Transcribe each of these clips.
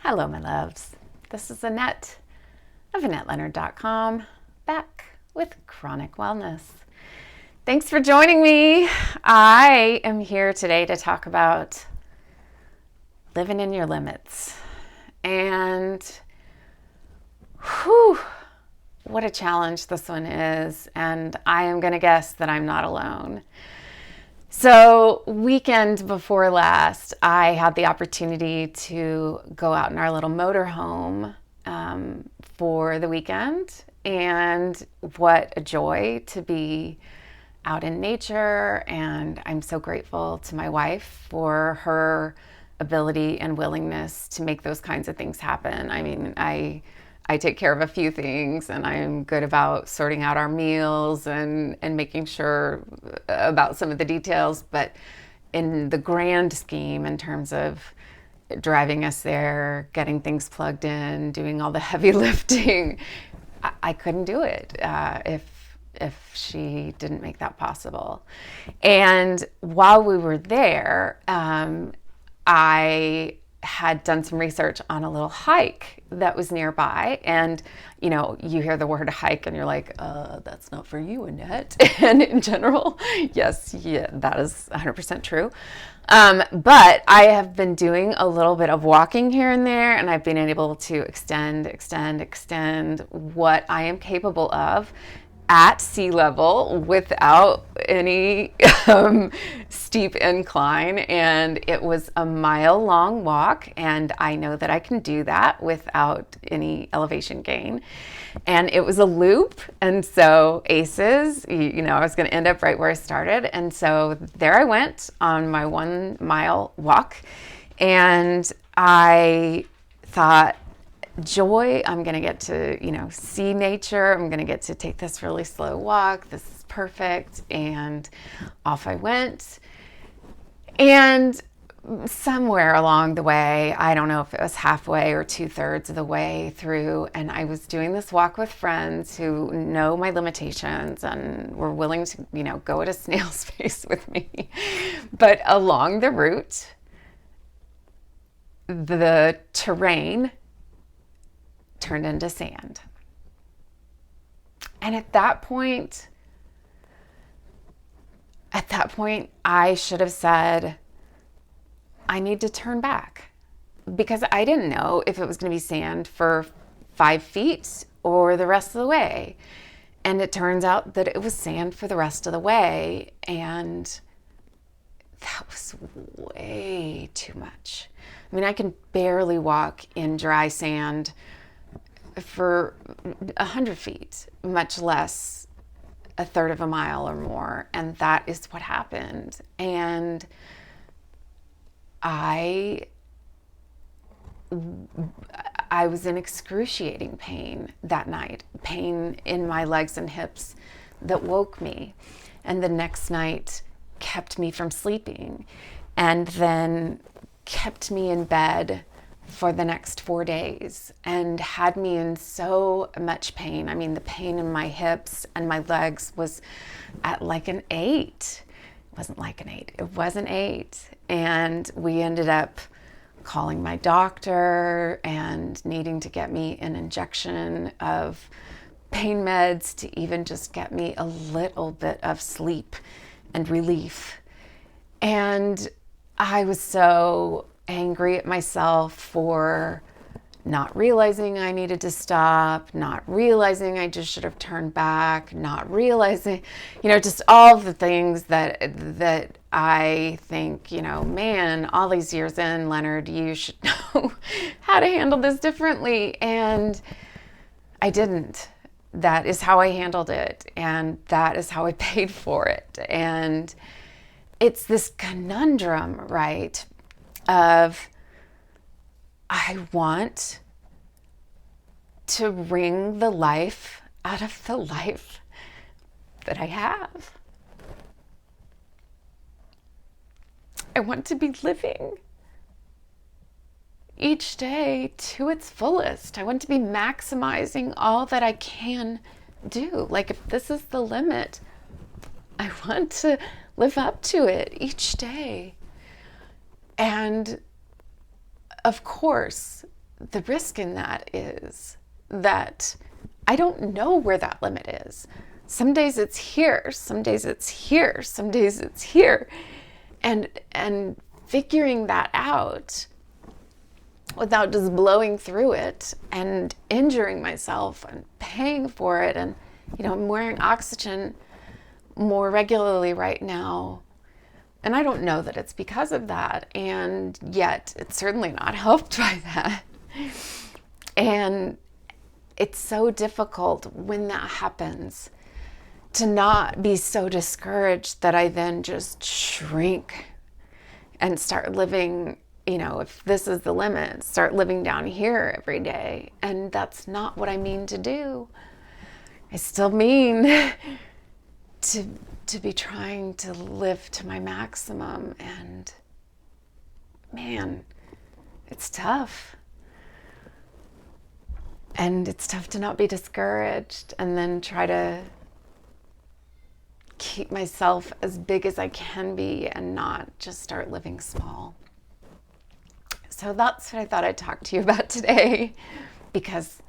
Hello, my loves. This is Annette of AnnetteLeonard.com, back with Chronic Wellness. Thanks for joining me. I am here today to talk about living in your limits. And whew, what a challenge this one is. And I am going to guess that I'm not alone. So weekend before last, I had the opportunity to go out in our little motorhome for the weekend. And what a joy to be out in nature. And I'm so grateful to my wife for her ability and willingness to make those kinds of things happen. I mean, I take care of a few things, and I'm good about sorting out our meals and making sure about some of the details. But in the grand scheme, in terms of driving us there, getting things plugged in, doing all the heavy lifting, I couldn't do it if she didn't make that possible. And while we were there, I had done some research on a little hike that was nearby. And, you know, you hear the word hike and you're like, that's not for you, Annette. And in general, yes, yeah, that is 100% true. But I have been doing a little bit of walking here and there, and I've been able to extend what I am capable of at sea level without any steep incline. And it was a mile-long walk, and I know that I can do that without any elevation gain. And it was a loop, and so aces, you know, I was going to end up right where I started. And so there I went on my 1 mile walk, and I thought, joy, I'm going to get to, see nature. I'm going to get to take this really slow walk. This is perfect. And off I went. And somewhere along the way, I don't know if it was halfway or 2/3 of the way through, and I was doing this walk with friends who know my limitations and were willing to, go at a snail's pace with me. But along the route, the terrain turned into sand. And at that point, I should have said, I need to turn back, because I didn't know if it was going to be sand for 5 feet or the rest of the way. And it turns out that it was sand for the rest of the way. And that was way too much. I mean, I can barely walk in dry sand for 100 feet, much less 1/3 of a mile or more. And that is what happened. And I was in excruciating pain that night, pain in my legs and hips that woke me. And the next night kept me from sleeping, and then kept me in bed for the next 4 days, and had me in so much pain. I mean, the pain in my hips and my legs was at like an 8. It wasn't like an 8. It was an 8. And we ended up calling my doctor and needing to get me an injection of pain meds to even just get me a little bit of sleep and relief. And I was so angry at myself for not realizing I needed to stop, not realizing I just should have turned back, not realizing, just all the things that I think, man, all these years in, Leonard, you should know how to handle this differently. And I didn't. That is how I handled it. And that is how I paid for it. And it's this conundrum, right? Of, I want to wring the life out of the life that I have. I want to be living each day to its fullest. I want to be maximizing all that I can do. Like, if this is the limit, I want to live up to it each day. And of course, the risk in that is that I don't know where that limit is. Some days it's here, some days it's here, some days it's here. And figuring that out without just blowing through it and injuring myself and paying for it. And, I'm wearing oxygen more regularly right now. And I don't know that it's because of that. And yet it's certainly not helped by that. And it's so difficult when that happens to not be so discouraged that I then just shrink and start living, if this is the limit, start living down here every day. And that's not what I mean to do. I still mean to be trying to live to my maximum. And man, it's tough. And it's tough to not be discouraged and then try to keep myself as big as I can be and not just start living small. So that's what I thought I'd talk to you about today, because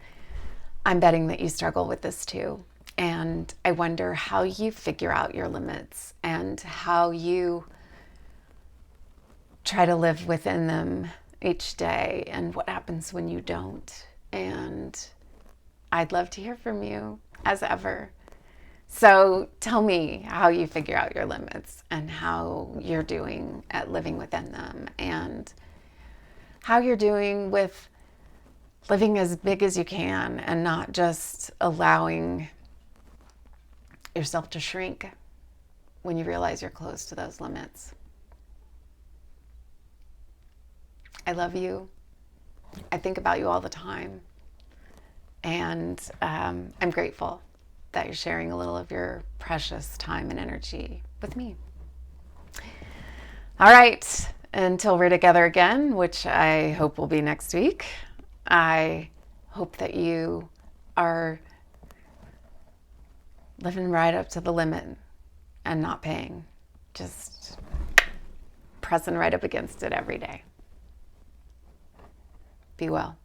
I'm betting that you struggle with this too. And I wonder how you figure out your limits and how you try to live within them each day and what happens when you don't. And I'd love to hear from you as ever. So tell me how you figure out your limits and how you're doing at living within them, and how you're doing with living as big as you can and not just allowing yourself to shrink when you realize you're close to those limits. I love you. I think about you all the time. And I'm grateful that you're sharing a little of your precious time and energy with me. All right, until we're together again, which I hope will be next week, I hope that you are living right up to the limit and not paying, just pressing right up against it every day. Be well.